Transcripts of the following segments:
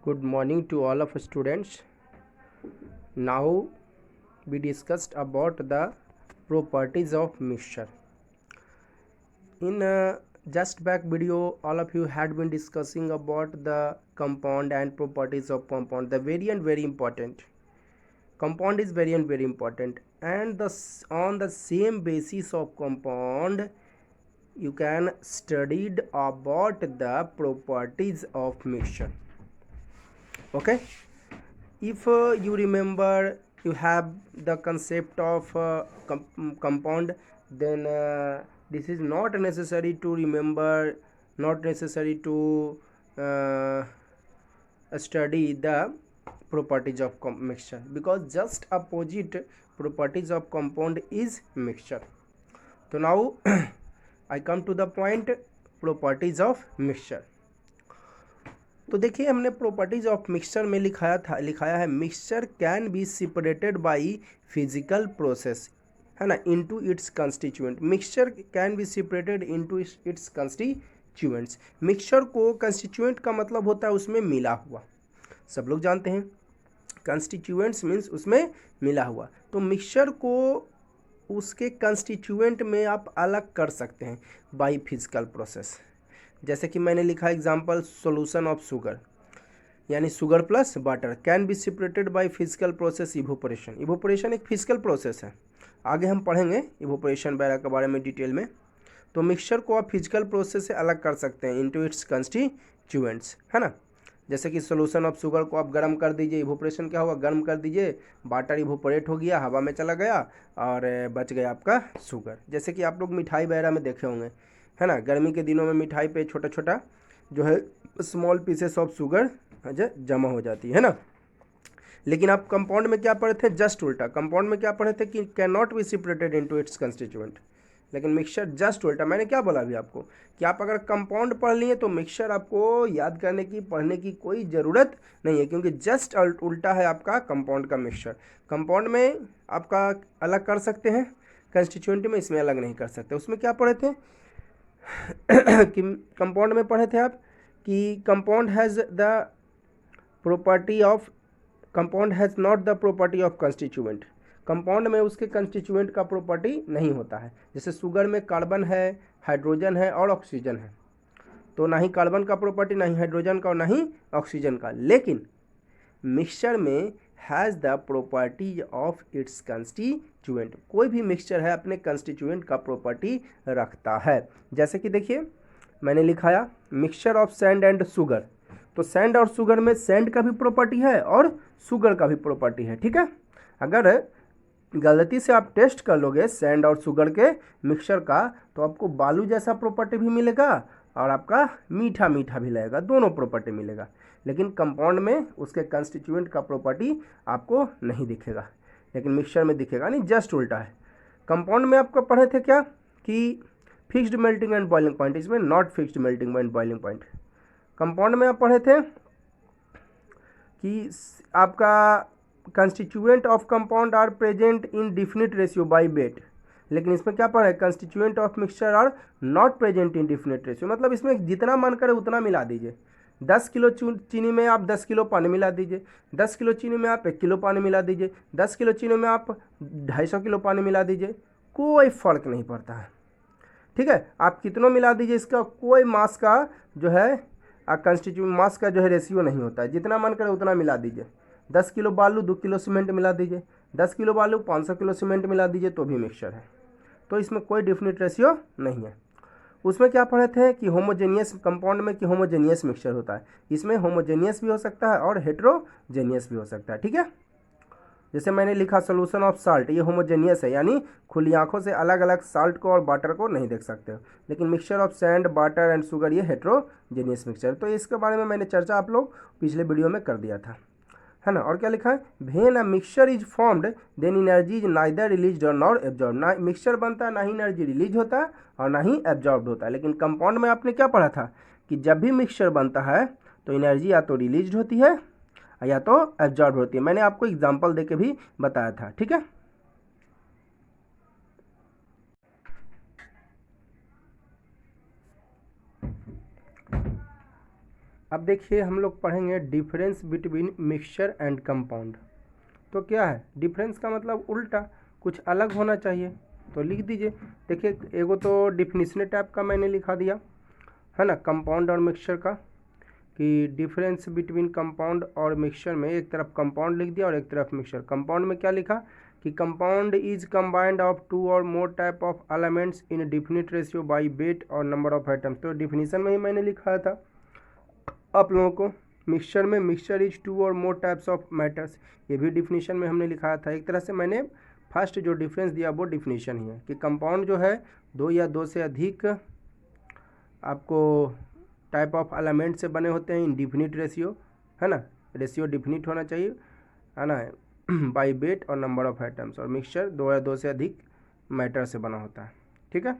Good morning to all of students. Now we discussed about the properties of mixture. In just back video, all of you had been discussing about the compound and properties of compound. The very important. Compound is very important, and on the same basis of compound, you can studied about the properties of mixture. Okay. If you remember, you have the concept of compound, then this is not necessary to remember, not necessary to study the properties of mixture, because just opposite properties of compound is mixture. So now I come to the point, properties of mixture. तो देखिए, हमने properties of mixture में लिखाया है mixture can be separated by physical process, है ना, into its constituent. Mixture can be separated into its constituents. Mixture को constituent का मतलब होता है उसमें मिला हुआ, सब लोग जानते हैं. कंस्टिट्यूएंट्स मीन्स उसमें मिला हुआ. तो मिक्सचर को उसके कंस्टिट्यूएंट में आप अलग कर सकते हैं बाय फिजिकल प्रोसेस. जैसे कि मैंने लिखा एग्जाम्पल, सॉल्यूशन ऑफ शुगर, यानी sugar plus water can be separated by physical process evaporation. Evaporation एक फिजिकल प्रोसेस है, आगे हम पढ़ेंगे इवोपोरेशन वगैरह के बारे में डिटेल में. तो मिक्सचर को आप फिजिकल प्रोसेस से अलग कर सकते हैं इनटू इट्स कंस्टिट्यूएंट्स, है ना. जैसे कि सॉल्यूशन ऑफ शुगर को आप गर्म कर दीजिए, इवोपोरेशन क्या होगा, गर्म कर दीजिए, वाटर इवोपोरेट हो गया, हवा में चला गया और बच गया आपका शुगर. जैसे कि आप लोग मिठाई वगैरह में देखे होंगे, है ना, गर्मी के दिनों में मिठाई पे छोटा छोटा जो है स्मॉल पीसेस ऑफ शुगर जमा हो जाती है ना. लेकिन आप कंपाउंड में क्या पढ़े थे, जस्ट उल्टा. कंपाउंड में क्या पढ़े थे कि can not be separated into its constituent. लेकिन मिक्सचर जस्ट उल्टा. मैंने क्या बोला अभी आपको कि आप अगर कंपाउंड पढ़ लिए तो मिक्सचर आपको याद करने की, पढ़ने की कोई ज़रूरत नहीं है, क्योंकि जस्ट उल्टा है आपका कंपाउंड का मिक्सचर. कंपाउंड में आपका अलग कर सकते हैं, कंस्टिट्यूएंट में इसमें अलग नहीं कर सकते. उसमें क्या पढ़े थे कि कंपाउंड में पढ़े थे आप कि compound has the property of, compound has not the property of constituent. Compound में उसके कंस्टिट्यूएंट का प्रॉपर्टी नहीं होता है. जैसे शुगर में कार्बन है, हाइड्रोजन है और ऑक्सीजन है, तो ना ही कार्बन का प्रॉपर्टी, ना ही हाइड्रोजन का और ना ही ऑक्सीजन का. लेकिन मिक्सचर में has the property of its constituent. कोई भी मिक्सचर है अपने कंस्टिट्यूएंट का प्रॉपर्टी रखता है. जैसे कि देखिए मैंने लिखाया mixture of sand and sugar. तो सैंड और शुगर में सैंड का भी प्रॉपर्टी है और शुगर का भी प्रॉपर्टी है, ठीक है. अगर गलती से आप टेस्ट कर लोगे सैंड और शुगर के मिक्सचर का, तो आपको बालू जैसा प्रॉपर्टी भी मिलेगा और आपका मीठा मीठा भी लगेगा, दोनों प्रॉपर्टी मिलेगा. लेकिन कंपाउंड में उसके कंस्टिट्यूएंट का प्रॉपर्टी आपको नहीं दिखेगा, लेकिन मिक्सचर में दिखेगा. नहीं, जस्ट उल्टा है. कंपाउंड में आपको पढ़े थे क्या कि fixed melting and boiling point, इसमें not fixed melting and boiling point. Compound में आप पढ़े थे कि आपका constituent of compound are present in definite ratio by weight. लेकिन इसमें क्या पढ़ा है, constituent of mixture are not present in definite ratio. मतलब इसमें जितना मन करे उतना मिला दीजिए. 10 किलो चीनी में आप 10 किलो पानी मिला दीजिए, 10 किलो चीनी में आप 1 किलो पानी मिला दीजिए, 10 किलो चीनी में आप 250 किलो पानी मिला दीजिए, कोई फ़र्क नहीं पड़ता है, ठीक है. आप कितनों मिला दीजिए, इसका कोई मास का जो है कंस्टिट्यूट मास का जो है रेशियो नहीं होता है. जितना मन करे उतना मिला दीजिए. 10 किलो बालू 2 किलो सीमेंट मिला दीजिए, 10 किलो बालू 500 किलो सीमेंट मिला दीजिए, तो भी मिक्सचर है. तो इसमें कोई डिफिनिट रेशियो नहीं है. उसमें क्या पढ़े थे कि होमोजेनियस, कंपाउंड में कि होमोजेनियस मिक्सचर होता है. इसमें होमोजेनियस भी हो सकता है और हेट्रोजेनियस भी हो सकता है, ठीक है. जैसे मैंने लिखा सोल्यूशन ऑफ साल्ट, ये होमोजेनियस है, यानी खुली आंखों से अलग अलग साल्ट को और वाटर को नहीं देख सकते हो. लेकिन mixture of sand, water and sugar ये हेट्रोजेनियस मिक्सचर. तो इसके बारे में मैंने चर्चा आप लोग पिछले वीडियो में कर दिया था, है ना. और क्या लिखा है, when a mixture is formed then energy is neither release nor absorb. ना मिक्सचर बनता है, ना ही एनर्जी रिलीज होता है और ना ही एब्जॉर्ब होता है. लेकिन कंपाउंड में आपने क्या पढ़ा था कि जब भी मिक्सचर बनता है तो एनर्जी या तो रिलीज होती है या तो एब्जॉर्ब होती है. मैंने आपको एग्जांपल देके भी बताया था, ठीक है. अब देखिए हम लोग पढ़ेंगे difference between mixture and compound. तो क्या है डिफरेंस का मतलब उल्टा, कुछ अलग होना चाहिए, तो लिख दीजिए। देखिए एगो तो डिफिनीशन टाइप का मैंने लिखा दिया है ना, कंपाउंड और मिक्सचर का, कि डिफरेंस बिटवीन कंपाउंड और मिक्सचर में एक तरफ कंपाउंड लिख दिया और एक तरफ मिक्सचर। कंपाउंड में क्या लिखा कि कंपाउंड इज कंबाइंड ऑफ 2 और मोर type of elements in definite ratio by wait और नंबर ऑफ आइटम्स। तो डिफिनीशन में ही मैंने लिखा था आप लोगों को। मिक्सचर में मिक्सचर इज 2 और मोर टाइप्स ऑफ मैटर्स, ये भी डिफिनीशन में हमने लिखा था। एक तरह से मैंने फर्स्ट जो डिफरेंस दिया वो डिफिनीशन ही है कि कंपाउंड जो है 2 या 2 से अधिक आपको टाइप ऑफ एलिमेंट से बने होते हैं इन डिफिनिट रेशियो, है ना, रेशियो डिफिनिट होना चाहिए, है ना, बाय वेट और नंबर ऑफ आइटम्स। और मिक्सचर 2 या 2 से अधिक मैटर से बना होता है। ठीक है,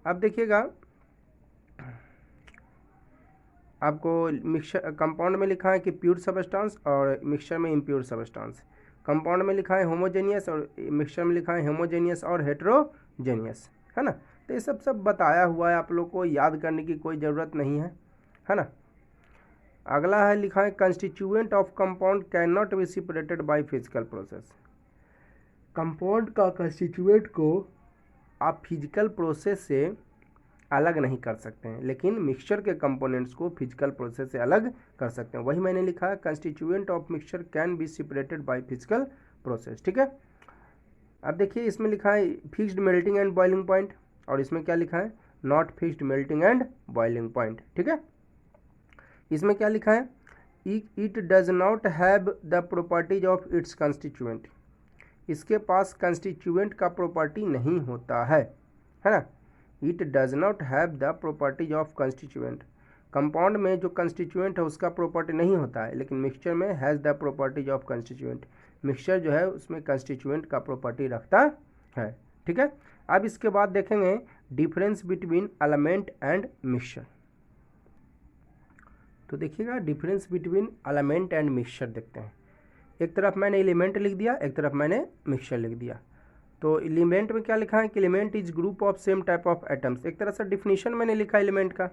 अब देखिएगा आपको मिक्सचर कंपाउंड में लिखा है कि प्योर सबस्टांस और मिक्सचर में इम्प्योर सबस्टांस। कंपाउंड में लिखा है होमोजेनियस और मिक्सचर में लिखा है होमोजेनियस और हेट्रोजेनियस, है ना। तो ये सब बताया हुआ है, आप लोग को याद करने की कोई ज़रूरत नहीं है ना। अगला है लिखा है constituent of compound can not be separated by physical process. Compound का कंस्टिट्यूएंट को आप फिजिकल प्रोसेस से अलग नहीं कर सकते हैं, लेकिन मिक्सचर के कंपोनेंट्स को फिजिकल प्रोसेस से अलग कर सकते हैं। वही मैंने लिखा है constituent of mixture can be separated by physical process. ठीक है, अब देखिए इसमें लिखा है fixed melting and boiling point, और इसमें क्या लिखा है not fixed melting and boiling point. ठीक है, इसमें क्या लिखा है it does not have the properties of its constituent, इसके पास कंस्टिट्यूएंट का प्रॉपर्टी नहीं होता है ना। It does not have the properties of constituent, compound में जो कंस्टिट्यूएंट है उसका प्रॉपर्टी नहीं होता है, लेकिन मिक्सचर में has the properties of constituent, mixture जो है उसमें कंस्टिट्यूएंट का प्रॉपर्टी रखता है। ठीक है, अब इसके बाद देखेंगे difference between element and mixture. तो देखिएगा difference between element and mixture देखते हैं। एक तरफ मैंने एलिमेंट लिख दिया, एक तरफ मैंने मिक्सचर लिख दिया। तो एलिमेंट में क्या लिखा है कि element is group of same type of atoms, एक तरह से डिफिनीशन मैंने लिखा एलिमेंट का।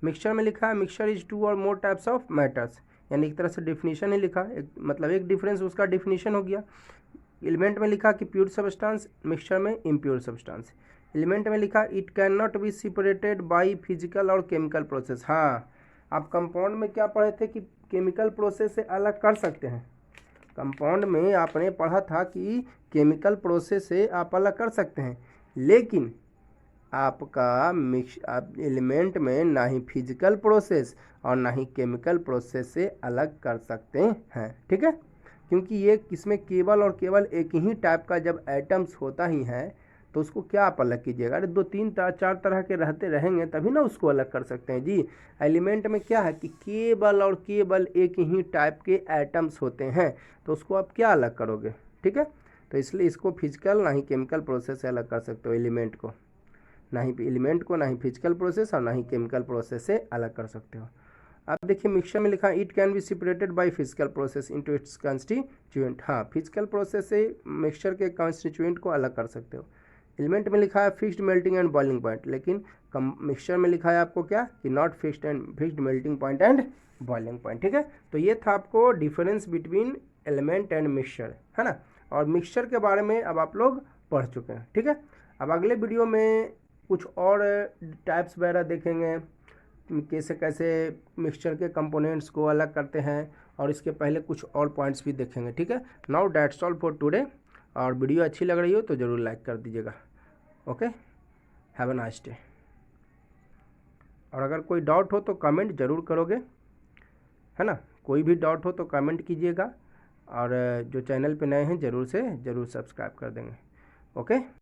मिक्सचर में लिखा है मिक्सचर इज 2 और मोर टाइप्स ऑफ मैटर्स, यानी एक तरह से डिफिनीशन ही लिखा, मतलब एक डिफरेंस उसका डिफिनीशन हो गया। एलिमेंट में लिखा कि प्योर सब्सटेंस, मिक्सचर में इम्प्योर सब्सटेंस। एलिमेंट में लिखा it can not be separated by physical और केमिकल प्रोसेस। हाँ, आप कंपाउंड में क्या पढ़े थे कि केमिकल प्रोसेस से अलग कर सकते हैं। कंपाउंड में आपने पढ़ा था कि केमिकल प्रोसेस से आप अलग कर सकते हैं, लेकिन आपका आप एलिमेंट में ना ही फिजिकल प्रोसेस और ना ही केमिकल प्रोसेस से अलग कर सकते हैं। ठीक है, क्योंकि ये इसमें केवल और केवल एक ही टाइप का जब एटम्स होता ही है तो उसको क्या आप अलग कीजिएगा। अरे 2 3 4 तरह के रहते रहेंगे तभी ना उसको अलग कर सकते हैं जी। एलिमेंट में क्या है कि केवल और केवल एक ही टाइप के एटम्स होते हैं, तो उसको आप क्या अलग करोगे। ठीक है, तो इसलिए इसको फिजिकल ना ही केमिकल प्रोसेस से अलग कर सकते हो, एलिमेंट को ना ही फिजिकल प्रोसेस और ना ही केमिकल प्रोसेस से अलग कर सकते हो। अब देखिए मिक्सचर में लिखा it can be separated by physical process into its constituent. हाँ, फिजिकल प्रोसेस से मिक्सचर के कंस्टिट्यूएंट को अलग कर सकते हो। एलिमेंट में लिखा है fixed melting and boiling point, लेकिन मिक्सचर में लिखा है आपको क्या कि not fixed melting point and boiling point. ठीक है, तो ये था आपको difference between element and mixture, है ना। और मिक्सचर के बारे में अब आप लोग पढ़ चुके हैं। ठीक है, अब अगले वीडियो में कुछ और टाइप्स वगैरह देखेंगे, कैसे कैसे मिक्सचर के कंपोनेंट्स को अलग करते हैं, और इसके पहले कुछ और पॉइंट्स भी देखेंगे। ठीक है, now that's all for today. और वीडियो अच्छी लग रही हो तो ज़रूर लाइक कर दीजिएगा। Okay, have a nice day. और अगर कोई डाउट हो तो कमेंट ज़रूर करोगे, है ना। कोई भी डाउट हो तो कमेंट कीजिएगा, और जो चैनल पे नए हैं ज़रूर से ज़रूर सब्सक्राइब कर देंगे। ओके।